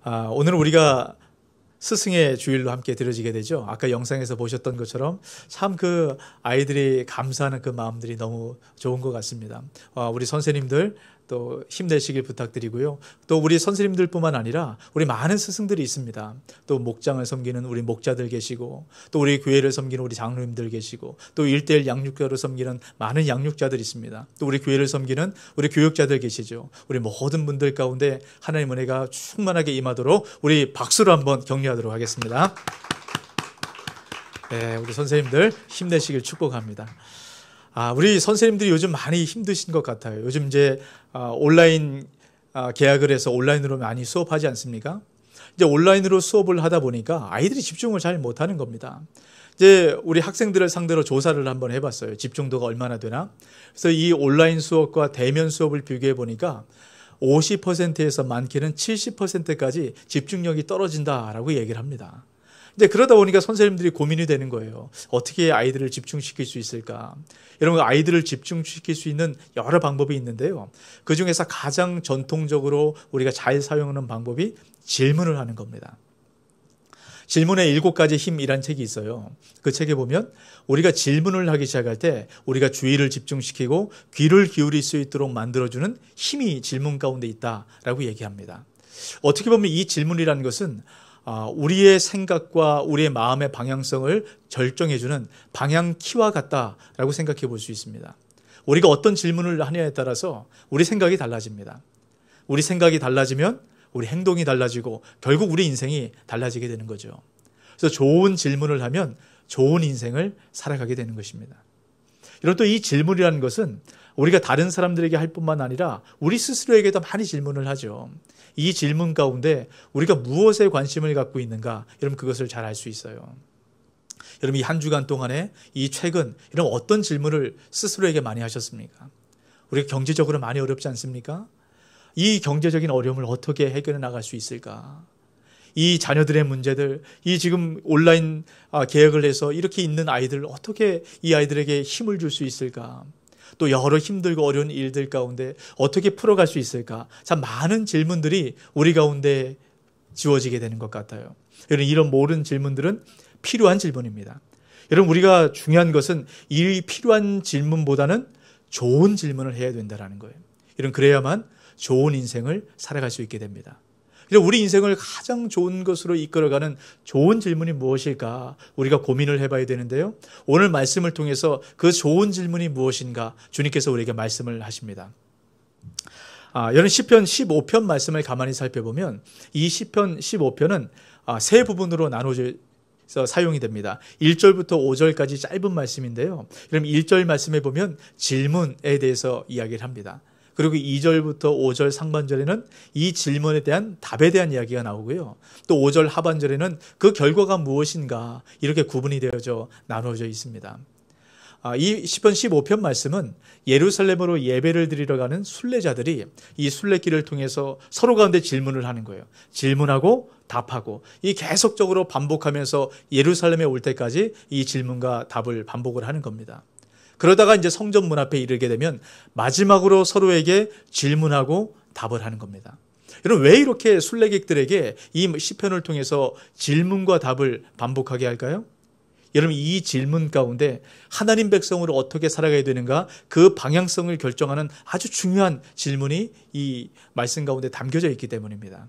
오늘은 우리가 스승의 주일로 함께 들어지게 되죠. 아까 영상에서 보셨던 것처럼 참 그 아이들이 감사하는 그 마음들이 너무 좋은 것 같습니다. 우리 선생님들 또 힘내시길 부탁드리고요. 또 우리 선생님들뿐만 아니라 우리 많은 스승들이 있습니다. 또 목장을 섬기는 우리 목자들 계시고, 또 우리 교회를 섬기는 우리 장로님들 계시고, 또 1:1 양육자로 섬기는 많은 양육자들이 있습니다. 또 우리 교회를 섬기는 우리 교육자들 계시죠. 우리 모든 분들 가운데 하나님 은혜가 충만하게 임하도록 우리 박수로 한번 격려하도록 하겠습니다. 네, 우리 선생님들 힘내시길 축복합니다. 우리 선생님들이 요즘 많이 힘드신 것 같아요. 요즘 이제 온라인 계약을 해서 온라인으로 많이 수업하지 않습니까? 이제 온라인으로 수업을 하다 보니까 아이들이 집중을 잘 못하는 겁니다. 이제 우리 학생들을 상대로 조사를 한번 해봤어요. 집중도가 얼마나 되나? 그래서 이 온라인 수업과 대면 수업을 비교해 보니까 50%에서 많게는 70%까지 집중력이 떨어진다라고 얘기를 합니다. 이제 그러다 보니까 선생님들이 고민이 되는 거예요. 어떻게 아이들을 집중시킬 수 있을까? 여러분, 아이들을 집중시킬 수 있는 여러 방법이 있는데요. 그 중에서 가장 전통적으로 우리가 잘 사용하는 방법이 질문을 하는 겁니다. 질문의 7가지 힘이란 책이 있어요. 그 책에 보면 우리가 질문을 하기 시작할 때 우리가 주의를 집중시키고 귀를 기울일 수 있도록 만들어주는 힘이 질문 가운데 있다라고 얘기합니다. 어떻게 보면 이 질문이라는 것은 우리의 생각과 우리의 마음의 방향성을 결정해주는 방향키와 같다라고 생각해 볼 수 있습니다. 우리가 어떤 질문을 하냐에 따라서 우리 생각이 달라집니다. 우리 생각이 달라지면 우리 행동이 달라지고 결국 우리 인생이 달라지게 되는 거죠. 그래서 좋은 질문을 하면 좋은 인생을 살아가게 되는 것입니다. 이런 또 이 질문이라는 것은 우리가 다른 사람들에게 할 뿐만 아니라 우리 스스로에게도 많이 질문을 하죠. 이 질문 가운데 우리가 무엇에 관심을 갖고 있는가, 여러분 그것을 잘 알 수 있어요. 여러분, 이 한 주간 동안에 이 최근 이런 어떤 질문을 스스로에게 많이 하셨습니까? 우리가 경제적으로 많이 어렵지 않습니까? 이 경제적인 어려움을 어떻게 해결해 나갈 수 있을까? 이 자녀들의 문제들, 이 지금 온라인 계약을 해서 이렇게 있는 아이들, 어떻게 이 아이들에게 힘을 줄 수 있을까? 또 여러 힘들고 어려운 일들 가운데 어떻게 풀어갈 수 있을까? 참 많은 질문들이 우리 가운데 지워지게 되는 것 같아요. 여러분, 이런 모든 질문들은 필요한 질문입니다. 여러분, 우리가 중요한 것은 이 필요한 질문보다는 좋은 질문을 해야 된다는 거예요. 여러분, 그래야만 좋은 인생을 살아갈 수 있게 됩니다. 우리 인생을 가장 좋은 것으로 이끌어가는 좋은 질문이 무엇일까? 우리가 고민을 해봐야 되는데요. 오늘 말씀을 통해서 그 좋은 질문이 무엇인가? 주님께서 우리에게 말씀을 하십니다. 여러분, 시편 15편 말씀을 가만히 살펴보면 이 시편 15편은 세 부분으로 나눠져서 사용이 됩니다. 1절부터 5절까지 짧은 말씀인데요. 그럼 1절 말씀에 보면 질문에 대해서 이야기를 합니다. 그리고 2절부터 5절 상반절에는 이 질문에 대한 답에 대한 이야기가 나오고요. 또 5절 하반절에는 그 결과가 무엇인가, 이렇게 구분이 되어져 나누어져 있습니다. 이 시편 15편 말씀은 예루살렘으로 예배를 드리러 가는 순례자들이 이 순례길을 통해서 서로 가운데 질문을 하는 거예요. 질문하고 답하고 이 계속적으로 반복하면서 예루살렘에 올 때까지 이 질문과 답을 반복을 하는 겁니다. 그러다가 이제 성전 문 앞에 이르게 되면 마지막으로 서로에게 질문하고 답을 하는 겁니다. 여러분, 왜 이렇게 순례객들에게 이 시편을 통해서 질문과 답을 반복하게 할까요? 여러분, 이 질문 가운데 하나님 백성으로 어떻게 살아가야 되는가, 그 방향성을 결정하는 아주 중요한 질문이 이 말씀 가운데 담겨져 있기 때문입니다.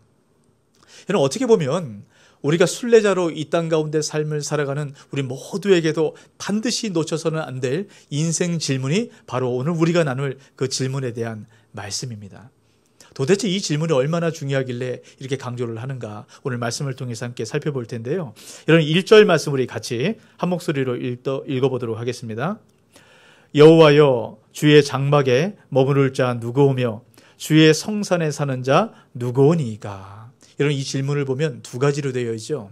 여러분, 어떻게 보면 우리가 순례자로 이 땅 가운데 삶을 살아가는 우리 모두에게도 반드시 놓쳐서는 안 될 인생 질문이 바로 오늘 우리가 나눌 그 질문에 대한 말씀입니다. 도대체 이 질문이 얼마나 중요하길래 이렇게 강조를 하는가, 오늘 말씀을 통해서 함께 살펴볼 텐데요. 여러분, 1절 말씀 우리 같이 한 목소리로 읽어보도록 하겠습니다. 여호와여, 주의 장막에 머무를 자 누구오며 주의 성산에 사는 자 누구오니이까? 여러분, 이 질문을 보면 두 가지로 되어 있죠.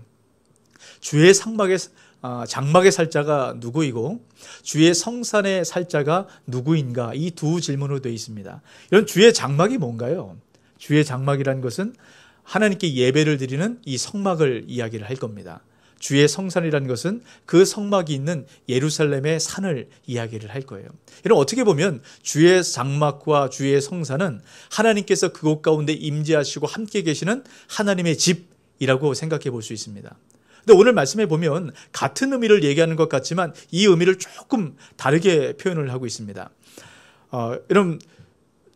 주의 장막에 살 자가 누구이고 주의 성산에 살 자가 누구인가, 이 두 질문으로 되어 있습니다. 이런 주의 장막이 뭔가요? 주의 장막이라는 것은 하나님께 예배를 드리는 이 성막을 이야기를 할 겁니다. 주의 성산이라는 것은 그 성막이 있는 예루살렘의 산을 이야기를 할 거예요. 이런 어떻게 보면 주의 장막과 주의 성산은 하나님께서 그곳 가운데 임재하시고 함께 계시는 하나님의 집이라고 생각해 볼 수 있습니다. 근데 오늘 말씀해 보면 같은 의미를 얘기하는 것 같지만 이 의미를 조금 다르게 표현을 하고 있습니다. 여러분,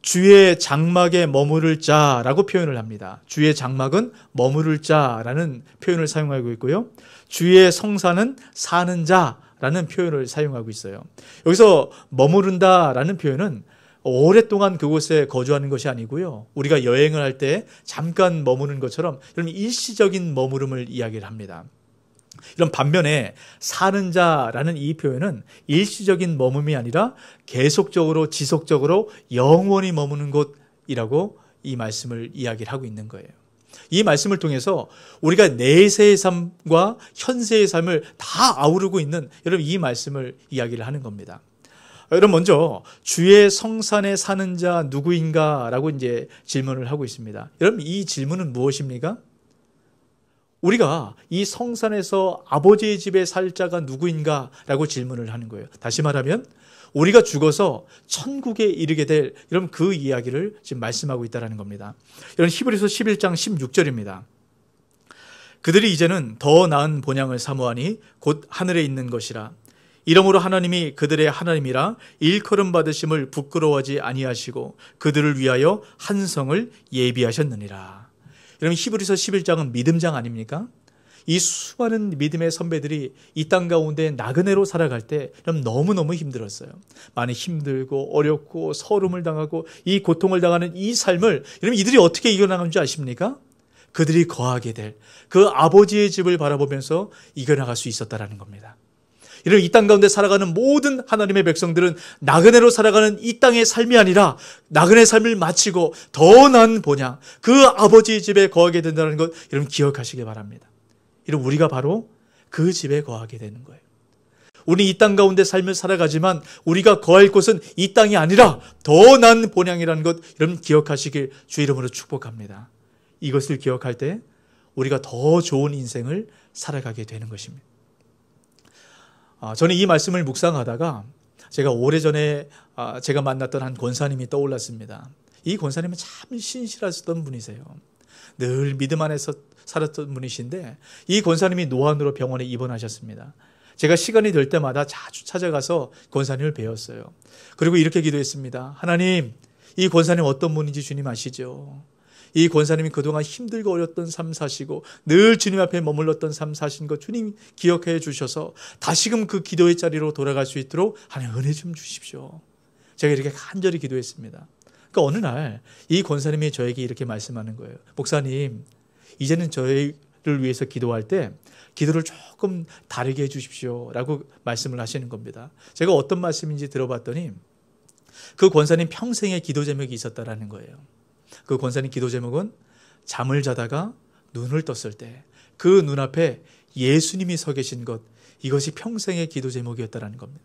주의 장막에 머무를 자라고 표현을 합니다. 주의 장막은 머무를 자라는 표현을 사용하고 있고요. 주의 성산은 사는 자라는 표현을 사용하고 있어요. 여기서 머무른다라는 표현은 오랫동안 그곳에 거주하는 것이 아니고요. 우리가 여행을 할 때 잠깐 머무는 것처럼 이런 일시적인 머무름을 이야기를 합니다. 이런 반면에 사는 자라는 이 표현은 일시적인 머물음이 아니라 계속적으로 지속적으로 영원히 머무는 곳이라고 이 말씀을 이야기를 하고 있는 거예요. 이 말씀을 통해서 우리가 내세의 삶과 현세의 삶을 다 아우르고 있는 여러분 이 말씀을 이야기를 하는 겁니다. 여러분 먼저 주의 성산에 사는 자 누구인가라고 이제 질문을 하고 있습니다. 여러분 이 질문은 무엇입니까? 우리가 이 성산에서 아버지의 집에 살 자가 누구인가라고 질문을 하는 거예요. 다시 말하면 우리가 죽어서 천국에 이르게 될 이런 그 이야기를 지금 말씀하고 있다는 겁니다. 이런 히브리서 11장 16절입니다. 그들이 이제는 더 나은 본향을 사모하니 곧 하늘에 있는 것이라. 이러므로 하나님이 그들의 하나님이라 일컬음 받으심을 부끄러워하지 아니하시고 그들을 위하여 한 성을 예비하셨느니라. 여러분 히브리서 11장은 믿음장 아닙니까? 이 수많은 믿음의 선배들이 이 땅 가운데 나그네로 살아갈 때 너무너무 힘들었어요. 많이 힘들고 어렵고 서름을 당하고 이 고통을 당하는 이 삶을 여러분 이들이 어떻게 이겨나간 줄 아십니까? 그들이 거하게 될 그 아버지의 집을 바라보면서 이겨나갈 수 있었다는 겁니다. 이런 이 땅 가운데 살아가는 모든 하나님의 백성들은 나그네로 살아가는 이 땅의 삶이 아니라 나그네 삶을 마치고 더 나은 본향, 그 아버지의 집에 거하게 된다는 것 여러분 기억하시기 바랍니다. 이런 우리가 바로 그 집에 거하게 되는 거예요. 우리 이 땅 가운데 삶을 살아가지만 우리가 거할 곳은 이 땅이 아니라 더 나은 본향이라는 것 여러분 기억하시길 주 이름으로 축복합니다. 이것을 기억할 때 우리가 더 좋은 인생을 살아가게 되는 것입니다. 저는 이 말씀을 묵상하다가 제가 오래전에 제가 만났던 한 권사님이 떠올랐습니다. 이 권사님은 참 신실하셨던 분이세요. 늘 믿음 안에서 살았던 분이신데 이 권사님이 노안으로 병원에 입원하셨습니다. 제가 시간이 될 때마다 자주 찾아가서 권사님을 뵈었어요. 그리고 이렇게 기도했습니다. 하나님, 이 권사님 어떤 분인지 주님 아시죠? 이 권사님이 그동안 힘들고 어렸던 삶 사시고 늘 주님 앞에 머물렀던 삶 사신 것 주님 기억해 주셔서 다시금 그 기도의 자리로 돌아갈 수 있도록 하나님 은혜 좀 주십시오. 제가 이렇게 간절히 기도했습니다. 그러니까 어느 날 이 권사님이 저에게 이렇게 말씀하는 거예요. 목사님, 이제는 저희를 위해서 기도할 때 기도를 조금 다르게 해주십시오 라고 말씀을 하시는 겁니다. 제가 어떤 말씀인지 들어봤더니 그 권사님 평생의 기도 제목이 있었다라는 거예요. 그 권사님 기도 제목은 잠을 자다가 눈을 떴을 때 그 눈앞에 예수님이 서 계신 것, 이것이 평생의 기도 제목이었다라는 겁니다.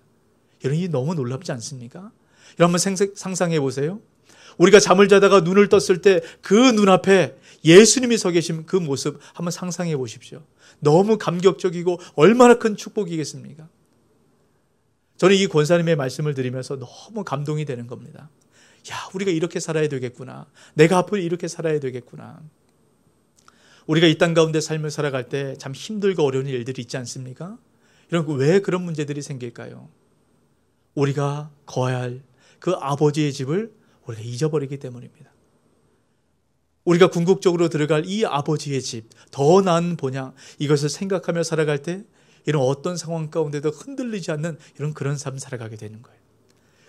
여러분, 이 너무 놀랍지 않습니까? 여러분 한번 상상해 보세요. 우리가 잠을 자다가 눈을 떴을 때 그 눈앞에 예수님이 서 계신 그 모습 한번 상상해 보십시오. 너무 감격적이고 얼마나 큰 축복이겠습니까? 저는 이 권사님의 말씀을 들으면서 너무 감동이 되는 겁니다. 야, 우리가 이렇게 살아야 되겠구나. 내가 앞으로 이렇게 살아야 되겠구나. 우리가 이 땅 가운데 삶을 살아갈 때 참 힘들고 어려운 일들이 있지 않습니까? 왜 그런 문제들이 생길까요? 우리가 거해야 할 그 아버지의 집을 우리가 잊어버리기 때문입니다. 우리가 궁극적으로 들어갈 이 아버지의 집, 더 나은 본향, 이것을 생각하며 살아갈 때 이런 어떤 상황 가운데도 흔들리지 않는 이런 그런 삶 살아가게 되는 거예요.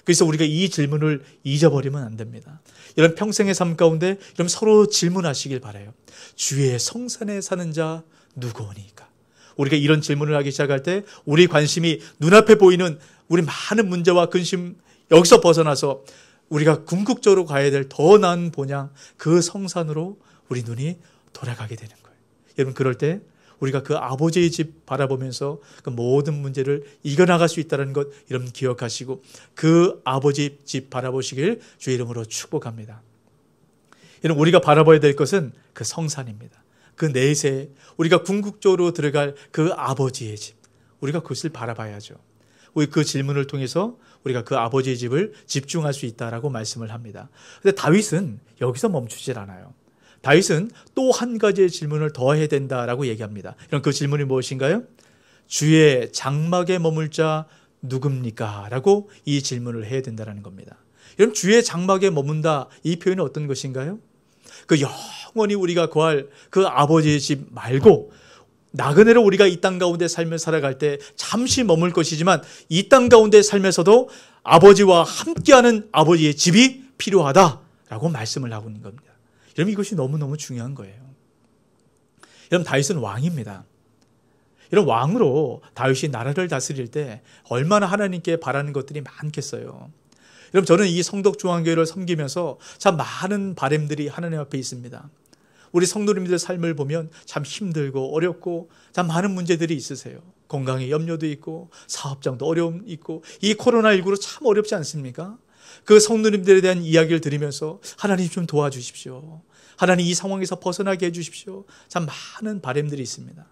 그래서 우리가 이 질문을 잊어버리면 안 됩니다. 이런 평생의 삶 가운데 이런 서로 질문하시길 바라요. 주의 성산에 사는 자 누구오니까? 우리가 이런 질문을 하기 시작할 때 우리 관심이 눈앞에 보이는 우리 많은 문제와 근심 여기서 벗어나서 우리가 궁극적으로 가야 될 더 나은 본향, 그 성산으로 우리 눈이 돌아가게 되는 거예요. 여러분, 그럴 때 우리가 그 아버지의 집 바라보면서 그 모든 문제를 이겨나갈 수 있다는 것 여러분 기억하시고 그 아버지 집 바라보시길 주의 이름으로 축복합니다. 여러분, 우리가 바라봐야 될 것은 그 성산입니다. 그 내세, 우리가 궁극적으로 들어갈 그 아버지의 집, 우리가 그것을 바라봐야죠. 우리 그 질문을 통해서 우리가 그 아버지의 집을 집중할 수 있다라고 말씀을 합니다. 근데 다윗은 여기서 멈추질 않아요. 다윗은 또 한 가지의 질문을 더 해야 된다라고 얘기합니다. 이런 그 질문이 무엇인가요? 주의 장막에 머물 자 누굽니까? 라고 이 질문을 해야 된다는 겁니다. 여러분, 주의 장막에 머문다, 이 표현은 어떤 것인가요? 그 영원히 우리가 거할 그 아버지의 집 말고 나그네로 우리가 이 땅 가운데 삶을 살아갈 때 잠시 머물 것이지만 이 땅 가운데 살면서도 아버지와 함께하는 아버지의 집이 필요하다라고 말씀을 하고 있는 겁니다. 여러분, 이것이 너무너무 중요한 거예요. 여러분, 다윗은 왕입니다. 이런 왕으로 다윗이 나라를 다스릴 때 얼마나 하나님께 바라는 것들이 많겠어요. 여러분, 저는 이 성덕중앙교회를 섬기면서 참 많은 바람들이 하나님 앞에 있습니다. 우리 성도님들 삶을 보면 참 힘들고 어렵고 참 많은 문제들이 있으세요. 건강에 염려도 있고 사업장도 어려움 있고 이 코로나19로 참 어렵지 않습니까? 그 성도님들에 대한 이야기를 들으면서 하나님 좀 도와주십시오. 하나님 이 상황에서 벗어나게 해주십시오. 참 많은 바람들이 있습니다.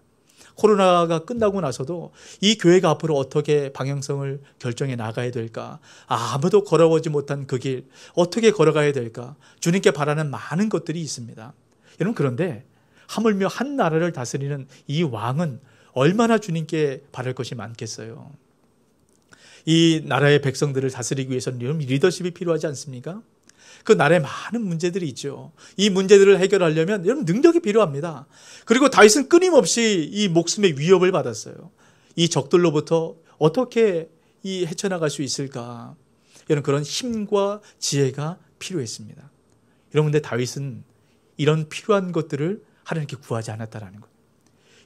코로나가 끝나고 나서도 이 교회가 앞으로 어떻게 방향성을 결정해 나가야 될까? 아무도 걸어오지 못한 그 길 어떻게 걸어가야 될까? 주님께 바라는 많은 것들이 있습니다. 여러분, 그런데 하물며 한 나라를 다스리는 이 왕은 얼마나 주님께 바랄 것이 많겠어요. 이 나라의 백성들을 다스리기 위해서는 리더십이 필요하지 않습니까? 그 나라에 많은 문제들이 있죠. 이 문제들을 해결하려면 여러분 능력이 필요합니다. 그리고 다윗은 끊임없이 이 목숨의 위협을 받았어요. 이 적들로부터 어떻게 이 헤쳐나갈 수 있을까? 이런 그런 힘과 지혜가 필요했습니다. 여러분, 근데 다윗은 이런 필요한 것들을 하나님께 구하지 않았다라는 거예요.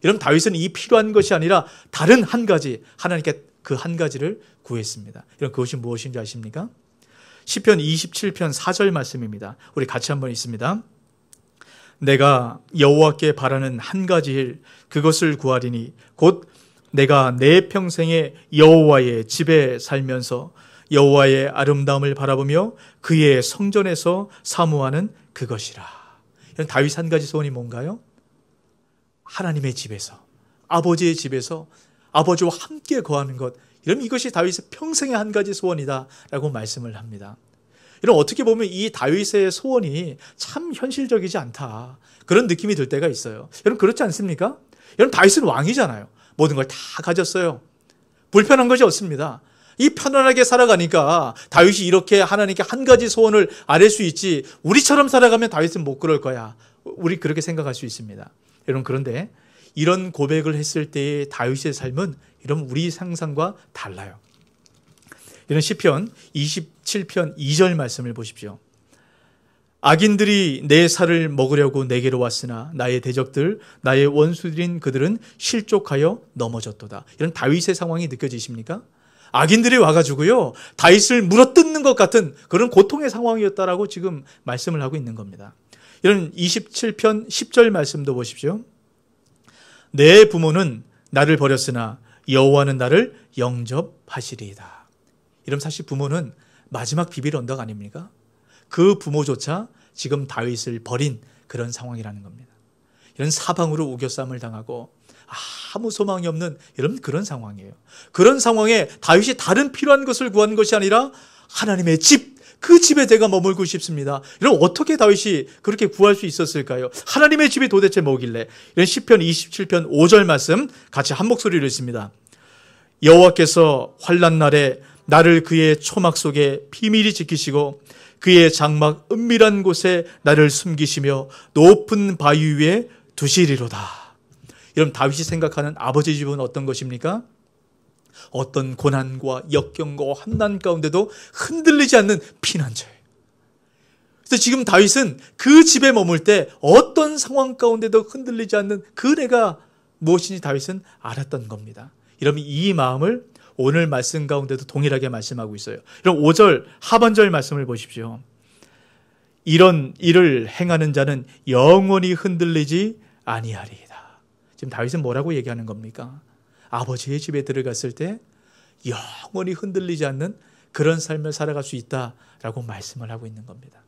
여러분, 다윗은 이 필요한 것이 아니라 다른 한 가지, 하나님께 그 한 가지를 구했습니다. 여러분, 그것이 무엇인지 아십니까? 시편 27편 4절 말씀입니다. 우리 같이 한번 읽습니다. 내가 여호와께 바라는 한 가지 일, 그것을 구하리니 곧 내가 내 평생에 여호와의 집에 살면서 여호와의 아름다움을 바라보며 그의 성전에서 사모하는 그것이라. 다윗 한 가지 소원이 뭔가요? 하나님의 집에서, 아버지의 집에서 아버지와 함께 거하는 것. 이러면 이것이 다윗의 평생의 한 가지 소원이다라고 말씀을 합니다. 이런 어떻게 보면 이 다윗의 소원이 참 현실적이지 않다, 그런 느낌이 들 때가 있어요. 여러분, 그렇지 않습니까? 여러분, 다윗은 왕이잖아요. 모든 걸 다 가졌어요. 불편한 것이 없습니다. 이 편안하게 살아가니까 다윗이 이렇게 하나님께 한 가지 소원을 아뢰 수 있지, 우리처럼 살아가면 다윗은 못 그럴 거야. 우리 그렇게 생각할 수 있습니다. 여러분, 그런데 이런 고백을 했을 때의 다윗의 삶은 이런 우리 상상과 달라요. 이런 시편 27편 2절 말씀을 보십시오. 악인들이 내 살을 먹으려고 내게로 왔으나 나의 대적들, 나의 원수들인 그들은 실족하여 넘어졌도다. 이런 다윗의 상황이 느껴지십니까? 악인들이 와가지고요, 다윗을 물어뜯는 것 같은 그런 고통의 상황이었다라고 지금 말씀을 하고 있는 겁니다. 이런 27편 10절 말씀도 보십시오. 내 부모는 나를 버렸으나 여호와는 나를 영접하시리이다. 이런 사실 부모는 마지막 비빌 언덕 아닙니까? 그 부모조차 지금 다윗을 버린 그런 상황이라는 겁니다. 이런 사방으로 우겨쌈을 당하고 아무 소망이 없는 이런 그런 상황이에요. 그런 상황에 다윗이 다른 필요한 것을 구한 것이 아니라 하나님의 집, 그 집에 내가 머물고 싶습니다. 이런 어떻게 다윗이 그렇게 구할 수 있었을까요? 하나님의 집이 도대체 뭐길래? 이런 시편 27편 5절 말씀 같이 한 목소리로 읽습니다. 여호와께서 환난 날에 나를 그의 초막 속에 비밀히 지키시고 그의 장막 은밀한 곳에 나를 숨기시며 높은 바위 위에 두시리로다. 여러분, 다윗이 생각하는 아버지 집은 어떤 것입니까? 어떤 고난과 역경과 환난 가운데도 흔들리지 않는 피난처예요. 그래서 지금 다윗은 그 집에 머물 때 어떤 상황 가운데도 흔들리지 않는 그네가 무엇인지 다윗은 알았던 겁니다. 여러분, 이 마음을 오늘 말씀 가운데도 동일하게 말씀하고 있어요. 이런 5절 하반절 말씀을 보십시오. 이런 일을 행하는 자는 영원히 흔들리지 아니하리이다. 지금 다윗은 뭐라고 얘기하는 겁니까? 아버지의 집에 들어갔을 때 영원히 흔들리지 않는 그런 삶을 살아갈 수 있다라고 말씀을 하고 있는 겁니다.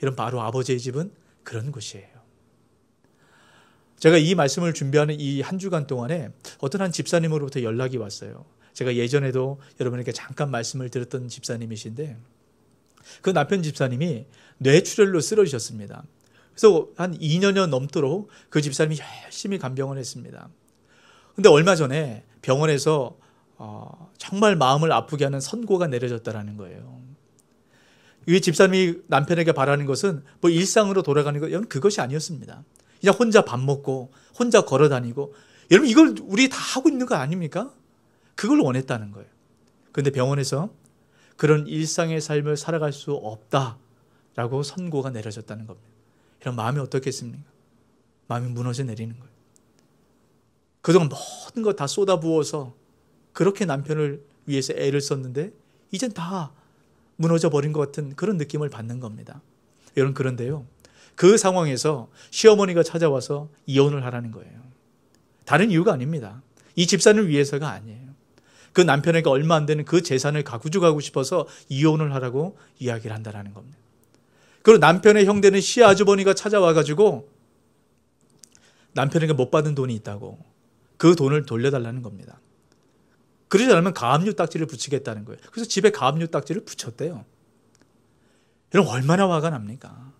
이런 바로 아버지의 집은 그런 곳이에요. 제가 이 말씀을 준비하는 이 한 주간 동안에 어떤 한 집사님으로부터 연락이 왔어요. 제가 예전에도 여러분에게 잠깐 말씀을 드렸던 집사님이신데 그 남편 집사님이 뇌출혈로 쓰러지셨습니다. 그래서 한 2년여 넘도록 그 집사님이 열심히 간병을 했습니다. 근데 얼마 전에 병원에서 정말 마음을 아프게 하는 선고가 내려졌다는 거예요. 이 집사님이 남편에게 바라는 것은 뭐 일상으로 돌아가는 것, 여러분 그것이 아니었습니다. 그냥 혼자 밥 먹고 혼자 걸어 다니고, 여러분 이걸 우리 다 하고 있는 거 아닙니까? 그걸 원했다는 거예요. 그런데 병원에서 그런 일상의 삶을 살아갈 수 없다라고 선고가 내려졌다는 겁니다. 이런 마음이 어떻겠습니까? 마음이 무너져 내리는 거예요. 그동안 모든 것 다 쏟아부어서 그렇게 남편을 위해서 애를 썼는데 이젠 다 무너져 버린 것 같은 그런 느낌을 받는 겁니다. 여러분 그런데요, 그 상황에서 시어머니가 찾아와서 이혼을 하라는 거예요. 다른 이유가 아닙니다. 이 집사님을 위해서가 아니에요. 그 남편에게 얼마 안 되는 그 재산을 가져가고 싶어서 이혼을 하라고 이야기를 한다는 겁니다. 그리고 남편의 형되는 시아주버니가 찾아와가지고 남편에게 못 받은 돈이 있다고 그 돈을 돌려달라는 겁니다. 그러지 않으면 가압류 딱지를 붙이겠다는 거예요. 그래서 집에 가압류 딱지를 붙였대요. 여러분 얼마나 화가 납니까?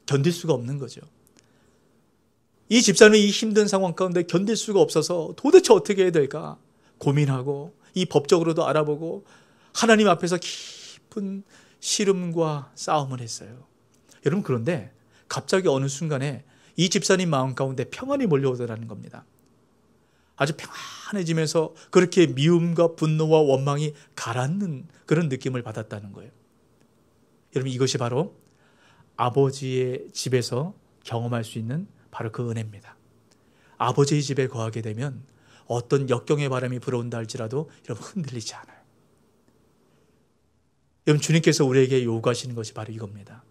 견딜 수가 없는 거죠. 이 집사님이 이 힘든 상황 가운데 견딜 수가 없어서 도대체 어떻게 해야 될까 고민하고 이 법적으로도 알아보고 하나님 앞에서 깊은 시름과 싸움을 했어요. 여러분 그런데 갑자기 어느 순간에 이 집사님 마음 가운데 평안이 몰려오더라는 겁니다. 아주 평안해지면서 그렇게 미움과 분노와 원망이 가라앉는 그런 느낌을 받았다는 거예요. 여러분 이것이 바로 아버지의 집에서 경험할 수 있는 바로 그 은혜입니다. 아버지의 집에 거하게 되면 어떤 역경의 바람이 불어온다 할지라도 여러분 흔들리지 않아요. 여러분 주님께서 우리에게 요구하시는 것이 바로 이겁니다.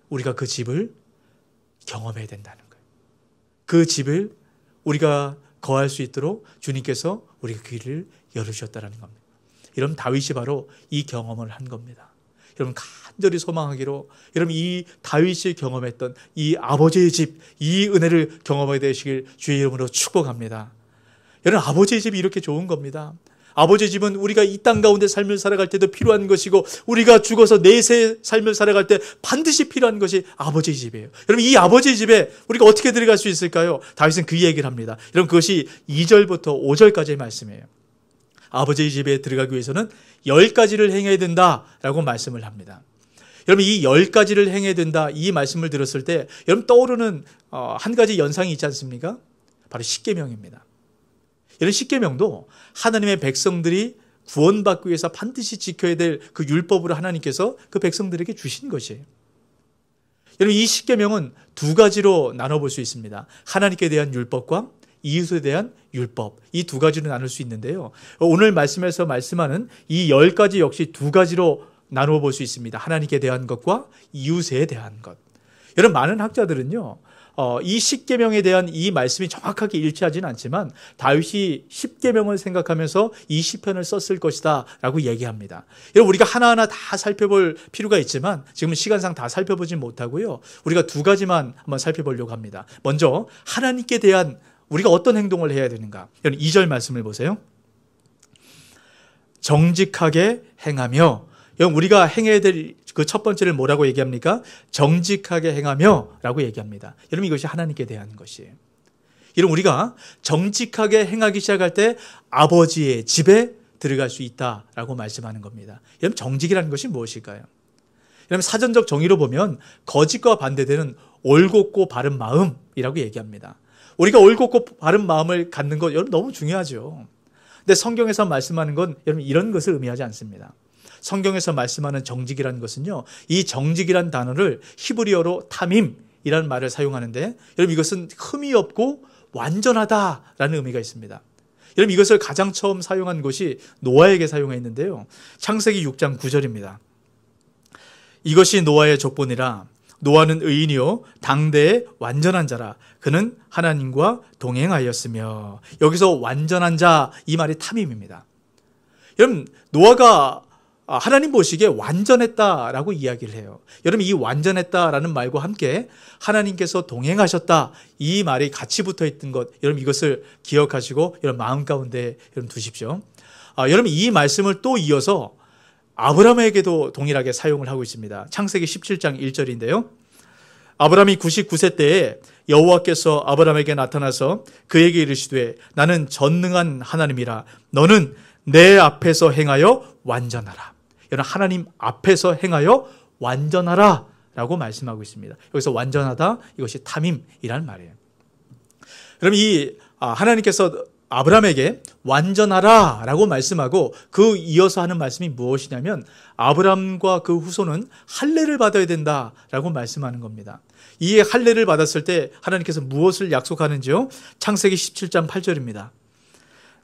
우리가 그 집을 경험해야 된다는 거예요. 그 집을 우리가 거할 수 있도록 주님께서 우리 귀를 열으셨다는 겁니다. 여러분 다윗이 바로 이 경험을 한 겁니다. 여러분 간절히 소망하기로 여러분 이 다윗이 경험했던 이 아버지의 집, 이 은혜를 경험하게 되시길 주의 이름으로 축복합니다. 여러분 아버지의 집이 이렇게 좋은 겁니다. 아버지의 집은 우리가 이 땅 가운데 삶을 살아갈 때도 필요한 것이고 우리가 죽어서 내세 삶을 살아갈 때 반드시 필요한 것이 아버지의 집이에요. 여러분 이 아버지의 집에 우리가 어떻게 들어갈 수 있을까요? 다윗은 그 얘기를 합니다. 여러분 그것이 2절부터 5절까지의 말씀이에요. 아버지의 집에 들어가기 위해서는 10가지를 행해야 된다라고 말씀을 합니다. 여러분 이 10가지를 행해야 된다 이 말씀을 들었을 때 여러분 떠오르는 한 가지 연상이 있지 않습니까? 바로 십계명입니다. 이런 십계명도 하나님의 백성들이 구원받기 위해서 반드시 지켜야 될 그 율법으로 하나님께서 그 백성들에게 주신 것이에요. 여러분 이 십계명은 두 가지로 나눠볼 수 있습니다. 하나님께 대한 율법과 이웃에 대한 율법, 이 두 가지로 나눌 수 있는데요. 오늘 말씀에서 말씀하는 이 10가지 역시 두 가지로 나누어 볼 수 있습니다. 하나님께 대한 것과 이웃에 대한 것. 여러분 많은 학자들은요, 이 십계명에 대한 이 말씀이 정확하게 일치하지는 않지만 다윗이 십계명을 생각하면서 이 시편을 썼을 것이다 라고 얘기합니다. 여러분 우리가 하나하나 다 살펴볼 필요가 있지만 지금은 시간상 다 살펴보지 못하고요. 우리가 두 가지만 한번 살펴보려고 합니다. 먼저 하나님께 대한 우리가 어떤 행동을 해야 되는가. 여러분 2절 말씀을 보세요. 정직하게 행하며, 여러분 우리가 행해야 될 그 첫 번째를 뭐라고 얘기합니까? 정직하게 행하며 라고 얘기합니다. 여러분 이것이 하나님께 대한 것이에요. 여러분 우리가 정직하게 행하기 시작할 때 아버지의 집에 들어갈 수 있다라고 말씀하는 겁니다. 여러분 정직이라는 것이 무엇일까요? 여러분 사전적 정의로 보면 거짓과 반대되는 올곧고 바른 마음이라고 얘기합니다. 우리가 올곧고 바른 마음을 갖는 것 여러분 너무 중요하죠. 근데 성경에서 말씀하는 건 여러분 이런 것을 의미하지 않습니다. 성경에서 말씀하는 정직이라는 것은요, 이 정직이라는 단어를 히브리어로 타밈이라는 말을 사용하는데 여러분 이것은 흠이 없고 완전하다라는 의미가 있습니다. 여러분 이것을 가장 처음 사용한 것이 노아에게 사용했는데요. 창세기 6장 9절입니다. 이것이 노아의 족본이라. 노아는 의인이요 당대의 완전한 자라. 그는 하나님과 동행하였으며. 여기서 완전한 자 이 말이 타밈입니다. 여러분 노아가 하나님 보시기에 완전했다라고 이야기를 해요. 여러분, 이 완전했다라는 말과 함께 하나님께서 동행하셨다, 이 말이 같이 붙어 있던 것, 여러분 이것을 기억하시고 여러분 마음 가운데 여러분 두십시오. 여러분, 이 말씀을 또 이어서 아브라함에게도 동일하게 사용을 하고 있습니다. 창세기 17장 1절인데요. 아브라함이 99세 때에 여호와께서 아브라함에게 나타나서 그에게 이르시되 나는 전능한 하나님이라 너는 내 앞에서 행하여 완전하라. 여러분, 하나님 앞에서 행하여 완전하라 라고 말씀하고 있습니다. 여기서 완전하다, 이것이 탐임이라는 말이에요. 여러분, 이 하나님께서 아브라함에게 완전하라 라고 말씀하고 그 이어서 하는 말씀이 무엇이냐면 아브라함과 그 후손은 할례를 받아야 된다라고 말씀하는 겁니다. 이 할례를 받았을 때 하나님께서 무엇을 약속하는지요? 창세기 17장 8절입니다.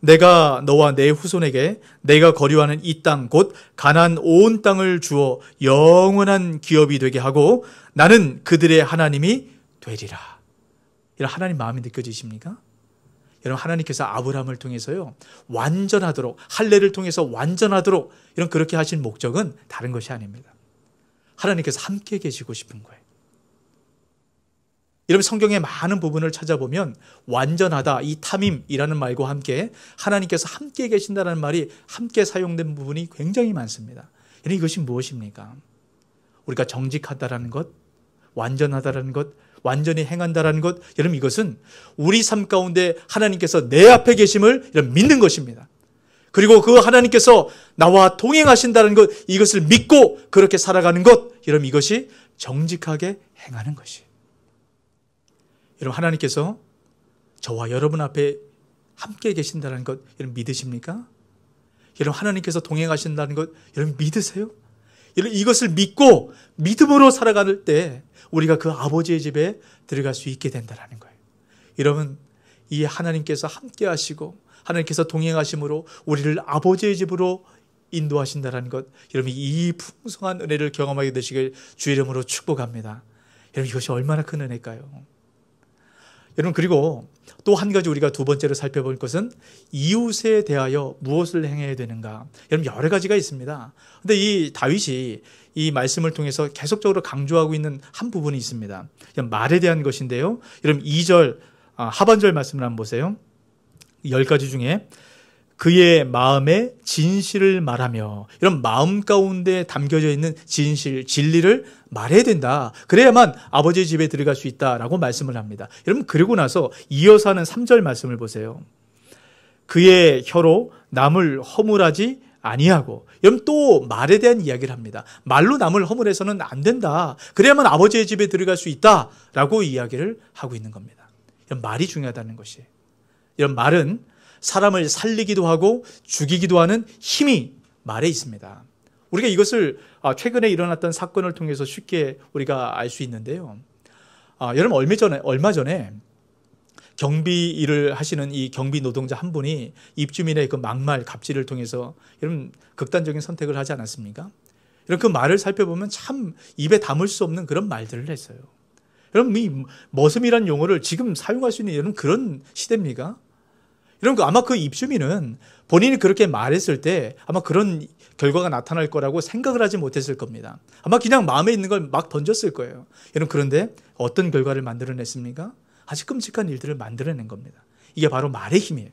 내가 너와 내 후손에게 내가 거류하는 이 땅 곧 가나안 온 땅을 주어 영원한 기업이 되게 하고 나는 그들의 하나님이 되리라. 이런 하나님 마음이 느껴지십니까? 여러분, 하나님께서 아브라함을 통해서요 완전하도록, 할례를 통해서 완전하도록 이런 그렇게 하신 목적은 다른 것이 아닙니다. 하나님께서 함께 계시고 싶은 거예요. 여러분, 성경의 많은 부분을 찾아보면 완전하다, 이 탐임이라는 말과 함께 하나님께서 함께 계신다는 말이 함께 사용된 부분이 굉장히 많습니다. 여러분, 이것이 무엇입니까? 우리가 정직하다라는 것, 완전하다라는 것, 완전히 행한다라는 것, 여러분 이것은 우리 삶 가운데 하나님께서 내 앞에 계심을 여러분 믿는 것입니다. 그리고 그 하나님께서 나와 동행하신다는 것, 이것을 믿고 그렇게 살아가는 것, 여러분 이것이 정직하게 행하는 것이에요. 여러분, 하나님께서 저와 여러분 앞에 함께 계신다는 것 여러분 믿으십니까? 여러분, 하나님께서 동행하신다는 것 여러분 믿으세요? 여러분, 이것을 믿고 믿음으로 살아갈 때 우리가 그 아버지의 집에 들어갈 수 있게 된다는 거예요. 여러분, 이 하나님께서 함께 하시고 하나님께서 동행하심으로 우리를 아버지의 집으로 인도하신다는 것, 여러분 이 풍성한 은혜를 경험하게 되시길 주의 이름으로 축복합니다. 여러분, 이것이 얼마나 큰 은혜일까요? 여러분, 그리고 또 한 가지 우리가 두 번째로 살펴볼 것은 이웃에 대하여 무엇을 행해야 되는가. 여러분, 여러 가지가 있습니다. 근데 이 다윗이 이 말씀을 통해서 계속적으로 강조하고 있는 한 부분이 있습니다. 말에 대한 것인데요. 여러분, 2절 하반절 말씀을 한번 보세요. 10가지 중에 그의 마음에 진실을 말하며, 이런 마음 가운데 담겨져 있는 진실, 진리를 말해야 된다. 그래야만 아버지의 집에 들어갈 수 있다라고 말씀을 합니다. 여러분, 그리고 나서 이어서 하는 3절 말씀을 보세요. 그의 혀로 남을 허물하지 아니하고, 여러분 또 말에 대한 이야기를 합니다. 말로 남을 허물해서는 안 된다. 그래야만 아버지의 집에 들어갈 수 있다라고 이야기를 하고 있는 겁니다. 이런 말이 중요하다는 것이에요. 이런 말은 사람을 살리기도 하고 죽이기도 하는 힘이 말에 있습니다. 우리가 이것을 최근에 일어났던 사건을 통해서 쉽게 우리가 알 수 있는데요. 여러분, 얼마 전에 경비 일을 하시는 이 경비 노동자 한 분이 입주민의 그 막말, 갑질을 통해서 여러분 극단적인 선택을 하지 않았습니까? 여러분, 그 말을 살펴보면 참 입에 담을 수 없는 그런 말들을 했어요. 여러분, 이 머슴이란 용어를 지금 사용할 수 있는 이런 그런 시대입니까? 여러분, 아마 그 입주민은 본인이 그렇게 말했을 때 아마 그런 결과가 나타날 거라고 생각을 하지 못했을 겁니다. 아마 그냥 마음에 있는 걸 막 던졌을 거예요. 여러분, 그런데 어떤 결과를 만들어냈습니까? 아주 끔찍한 일들을 만들어낸 겁니다. 이게 바로 말의 힘이에요.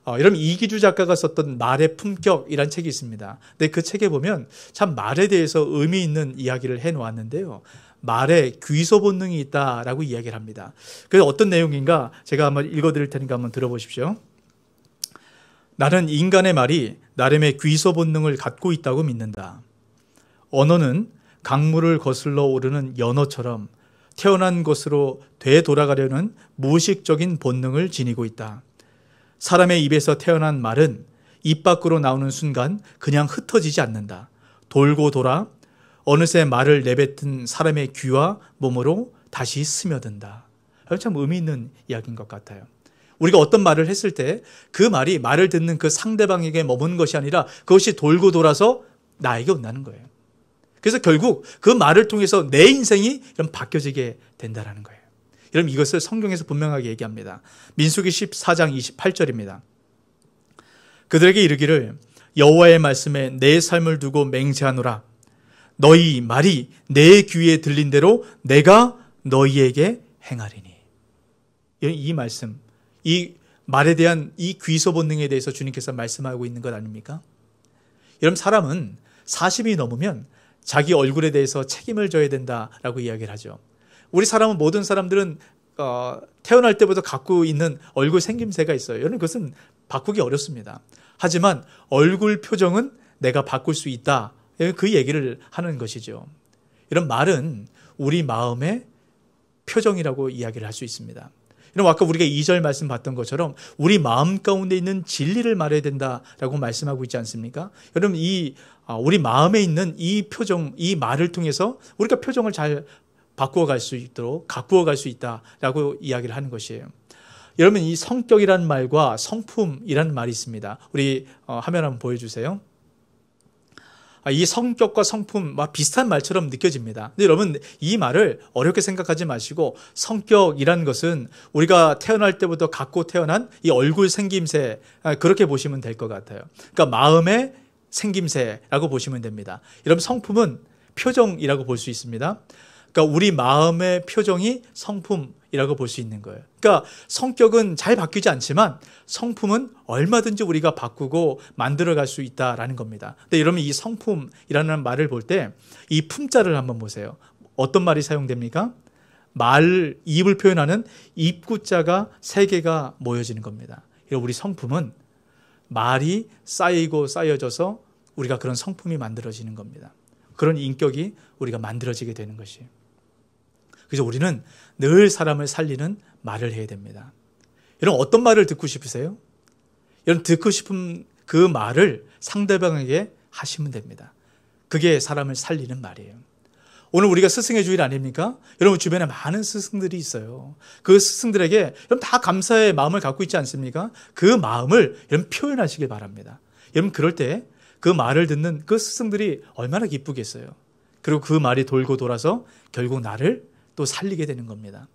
여러분, 이기주 작가가 썼던 말의 품격이란 책이 있습니다. 근데 그 책에 보면 참 말에 대해서 의미 있는 이야기를 해놓았는데요. 말에 귀소 본능이 있다라고 이야기를 합니다. 그래서 어떤 내용인가 제가 한번 읽어드릴 테니까 한번 들어보십시오. 나는 인간의 말이 나름의 귀소 본능을 갖고 있다고 믿는다. 언어는 강물을 거슬러 오르는 연어처럼 태어난 것으로 되돌아가려는 무의식적인 본능을 지니고 있다. 사람의 입에서 태어난 말은 입 밖으로 나오는 순간 그냥 흩어지지 않는다. 돌고 돌아 어느새 말을 내뱉은 사람의 귀와 몸으로 다시 스며든다. 참 의미 있는 이야기인 것 같아요. 우리가 어떤 말을 했을 때 그 말이 말을 듣는 그 상대방에게 머무는 것이 아니라 그것이 돌고 돌아서 나에게 온다는 거예요. 그래서 결국 그 말을 통해서 내 인생이 이런 바뀌어지게 된다는 거예요. 여러분, 이것을 성경에서 분명하게 얘기합니다. 민수기 14장 28절입니다. 그들에게 이르기를 여호와의 말씀에 내 삶을 두고 맹세하노라. 너희 말이 내 귀에 들린 대로 내가 너희에게 행하리니. 이 말씀, 이 말에 대한 이 귀소 본능에 대해서 주님께서 말씀하고 있는 것 아닙니까? 여러분, 사람은 40이 넘으면 자기 얼굴에 대해서 책임을 져야 된다라고 이야기를 하죠. 우리 사람은, 모든 사람들은 태어날 때부터 갖고 있는 얼굴 생김새가 있어요. 여러분, 그것은 바꾸기 어렵습니다. 하지만 얼굴 표정은 내가 바꿀 수 있다. 그 얘기를 하는 것이죠. 이런 말은 우리 마음의 표정이라고 이야기를 할 수 있습니다. 여러분, 아까 우리가 2절 말씀 봤던 것처럼 우리 마음 가운데 있는 진리를 말해야 된다라고 말씀하고 있지 않습니까? 여러분, 우리 마음에 있는 이 표정, 이 말을 통해서 우리가 표정을 잘 바꾸어 갈 수 있도록 가꾸어 갈 수 있다라고 이야기를 하는 것이에요. 여러분, 이 성격이라는 말과 성품이라는 말이 있습니다. 우리 화면 한번 보여주세요. 이 성격과 성품 비슷한 말처럼 느껴집니다. 근데 여러분, 이 말을 어렵게 생각하지 마시고, 성격이라는 것은 우리가 태어날 때부터 갖고 태어난 이 얼굴 생김새, 그렇게 보시면 될 것 같아요. 그러니까 마음의 생김새라고 보시면 됩니다. 여러분, 성품은 표정이라고 볼 수 있습니다. 그러니까 우리 마음의 표정이 성품이라고 볼 수 있는 거예요. 그러니까 성격은 잘 바뀌지 않지만 성품은 얼마든지 우리가 바꾸고 만들어갈 수 있다라는 겁니다. 근데 여러분, 이 성품이라는 말을 볼 때 이 품자를 한번 보세요. 어떤 말이 사용됩니까? 입을 표현하는 입구자가 3개가 모여지는 겁니다. 우리 성품은 말이 쌓이고 쌓여져서 우리가 그런 성품이 만들어지는 겁니다. 그런 인격이 우리가 만들어지게 되는 것이에요. 그래서 우리는 늘 사람을 살리는 말을 해야 됩니다. 여러분, 어떤 말을 듣고 싶으세요? 여러분, 듣고 싶은 그 말을 상대방에게 하시면 됩니다. 그게 사람을 살리는 말이에요. 오늘 우리가 스승의 주일 아닙니까? 여러분, 주변에 많은 스승들이 있어요. 그 스승들에게 여러분 다 감사의 마음을 갖고 있지 않습니까? 그 마음을 여러분 표현하시길 바랍니다. 여러분, 그럴 때 그 말을 듣는 그 스승들이 얼마나 기쁘겠어요. 그리고 그 말이 돌고 돌아서 결국 나를 또 살리게 되는 겁니다.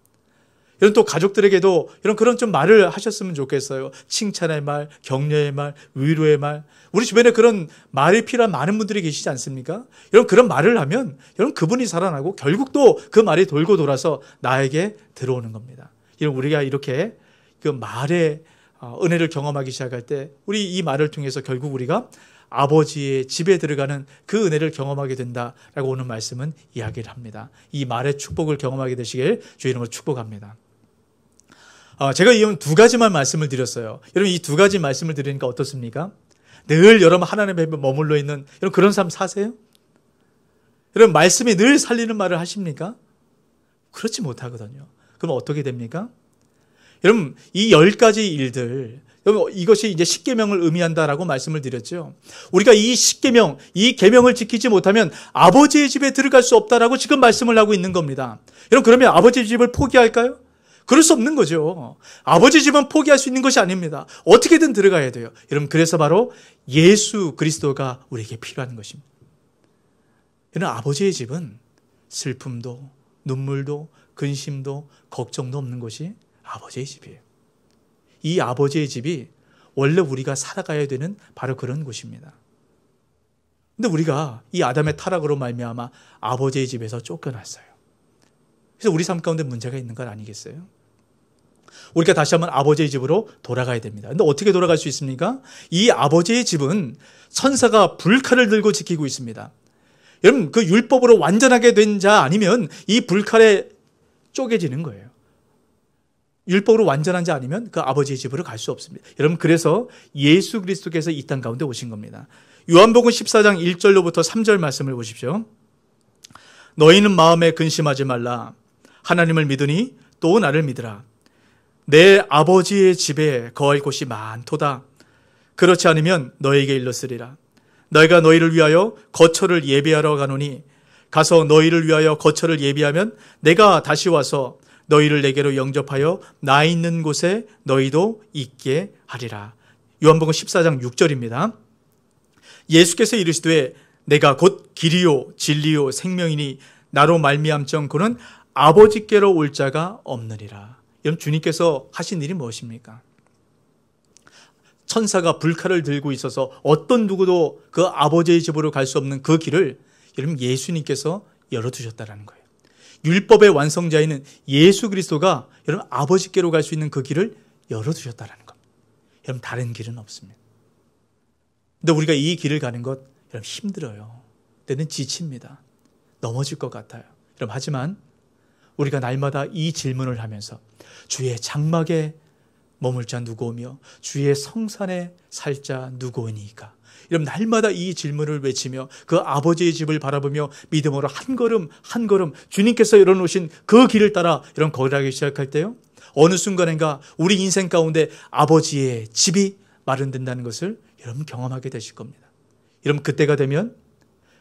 여러분, 또 가족들에게도 이런 그런 좀 말을 하셨으면 좋겠어요. 칭찬의 말, 격려의 말, 위로의 말. 우리 주변에 그런 말이 필요한 많은 분들이 계시지 않습니까? 여러분, 그런 말을 하면 여러분 그분이 살아나고 결국 또 그 말이 돌고 돌아서 나에게 들어오는 겁니다. 여러분, 우리가 이렇게 그 말의 은혜를 경험하기 시작할 때 우리 이 말을 통해서 결국 우리가 아버지의 집에 들어가는 그 은혜를 경험하게 된다라고 오늘 말씀은 이야기를 합니다. 이 말의 축복을 경험하게 되시길 주의 이름으로 축복합니다. 제가 이 2가지만 말씀을 드렸어요. 여러분, 이 2가지 말씀을 드리니까 어떻습니까? 늘 여러분 하나님 앞에 머물러 있는 여러분 그런 삶 사세요? 여러분, 말씀이 늘 살리는 말을 하십니까? 그렇지 못하거든요. 그럼 어떻게 됩니까? 여러분, 이 10가지 일들, 이것이 이제 10계명을 의미한다라고 말씀을 드렸죠. 우리가 이 10계명, 이 계명을 지키지 못하면 아버지의 집에 들어갈 수 없다라고 지금 말씀을 하고 있는 겁니다. 여러분, 그러면 아버지의 집을 포기할까요? 그럴 수 없는 거죠. 아버지 집은 포기할 수 있는 것이 아닙니다. 어떻게든 들어가야 돼요. 여러분, 그래서 바로 예수 그리스도가 우리에게 필요한 것입니다. 여러분, 아버지의 집은 슬픔도 눈물도 근심도 걱정도 없는 것이 아버지의 집이에요. 이 아버지의 집이 원래 우리가 살아가야 되는 바로 그런 곳입니다. 근데 우리가 이 아담의 타락으로 말미암아 아버지의 집에서 쫓겨났어요. 그래서 우리 삶 가운데 문제가 있는 건 아니겠어요? 우리가 다시 한번 아버지의 집으로 돌아가야 됩니다. 근데 어떻게 돌아갈 수 있습니까? 이 아버지의 집은 천사가 불칼을 들고 지키고 있습니다. 여러분, 그 율법으로 완전하게 된 자 아니면 이 불칼에 쪼개지는 거예요. 율법으로 완전한 자 아니면 그 아버지의 집으로 갈 수 없습니다. 여러분, 그래서 예수 그리스도께서 이 땅 가운데 오신 겁니다. 요한복음 14장 1절로부터 3절 말씀을 보십시오. 너희는 마음에 근심하지 말라. 하나님을 믿으니 또 나를 믿으라. 내 아버지의 집에 거할 곳이 많도다. 그렇지 않으면 너에게 일렀으리라. 너희가 너희를 위하여 거처를 예비하러 가노니 가서 너희를 위하여 거처를 예비하면 내가 다시 와서 너희를 내게로 영접하여 나 있는 곳에 너희도 있게 하리라. 요한복음 14장 6절입니다. 예수께서 이르시되 내가 곧 길이요 진리요 생명이니 나로 말미암정고는 아버지께로 올 자가 없느니라. 여러분, 주님께서 하신 일이 무엇입니까? 천사가 불칼을 들고 있어서 어떤 누구도 그 아버지의 집으로 갈 수 없는 그 길을 여러분 예수님께서 열어두셨다는 거예요. 율법의 완성자인 예수 그리스도가 여러분 아버지께로 갈 수 있는 그 길을 열어두셨다는 겁니다. 여러분 다른 길은 없습니다. 근데 우리가 이 길을 가는 것 여러분 힘들어요. 때는 지칩니다. 넘어질 것 같아요. 여러분 하지만 우리가 날마다 이 질문을 하면서 주의 장막에 머물 자 누구오며 주의 성산에 살 자 누구오니까. 여러분 날마다 이 질문을 외치며 그 아버지의 집을 바라보며 믿음으로 한 걸음 한 걸음 주님께서 열어놓으신 그 길을 따라 여러분 걸어가기 시작할 때요, 어느 순간인가 우리 인생 가운데 아버지의 집이 마련된다는 것을 여러분 경험하게 되실 겁니다. 여러분 그때가 되면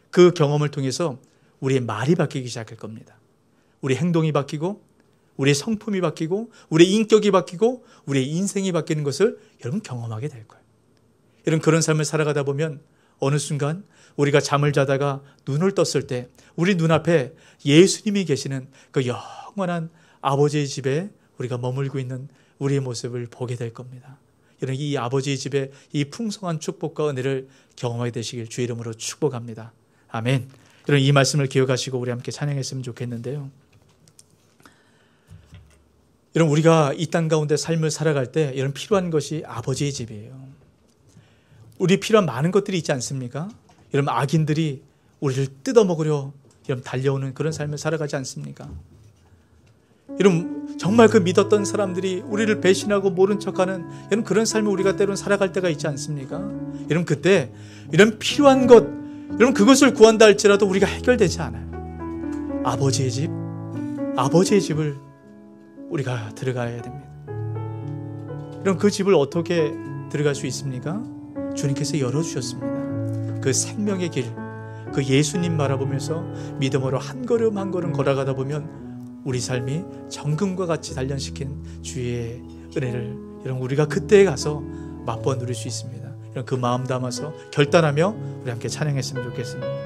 그 경험을 통해서 우리의 말이 바뀌기 시작할 겁니다. 우리 행동이 바뀌고 우리의 성품이 바뀌고 우리의 인격이 바뀌고 우리의 인생이 바뀌는 것을 여러분 경험하게 될 거예요. 여러분 그런 삶을 살아가다 보면 어느 순간 우리가 잠을 자다가 눈을 떴을 때 우리 눈앞에 예수님이 계시는 그 영원한 아버지의 집에 우리가 머물고 있는 우리의 모습을 보게 될 겁니다. 여러분 이 아버지의 집에 이 풍성한 축복과 은혜를 경험하게 되시길 주의 이름으로 축복합니다. 아멘. 여러분 이 말씀을 기억하시고 우리 함께 찬양했으면 좋겠는데요. 여러분 우리가 이 땅 가운데 삶을 살아갈 때 여러분 필요한 것이 아버지의 집이에요. 우리 필요한 많은 것들이 있지 않습니까? 여러분 악인들이 우리를 뜯어먹으려 여러분 달려오는 그런 삶을 살아가지 않습니까? 여러분 정말 그 믿었던 사람들이 우리를 배신하고 모른 척하는 이런 그런 삶을 우리가 때로는 살아갈 때가 있지 않습니까? 여러분 그때 이런 필요한 것 여러분 그것을 구한다 할지라도 우리가 해결되지 않아요. 아버지의 집을 우리가 들어가야 됩니다. 그럼 그 집을 어떻게 들어갈 수 있습니까? 주님께서 열어주셨습니다. 그 생명의 길, 그 예수님 바라보면서 믿음으로 한 걸음 한 걸음 걸어가다 보면 우리 삶이 정금과 같이 단련시킨 주의 은혜를 여러분 우리가 그때에 가서 맛보아 누릴 수 있습니다. 그 마음 담아서 결단하며 우리 함께 찬양했으면 좋겠습니다.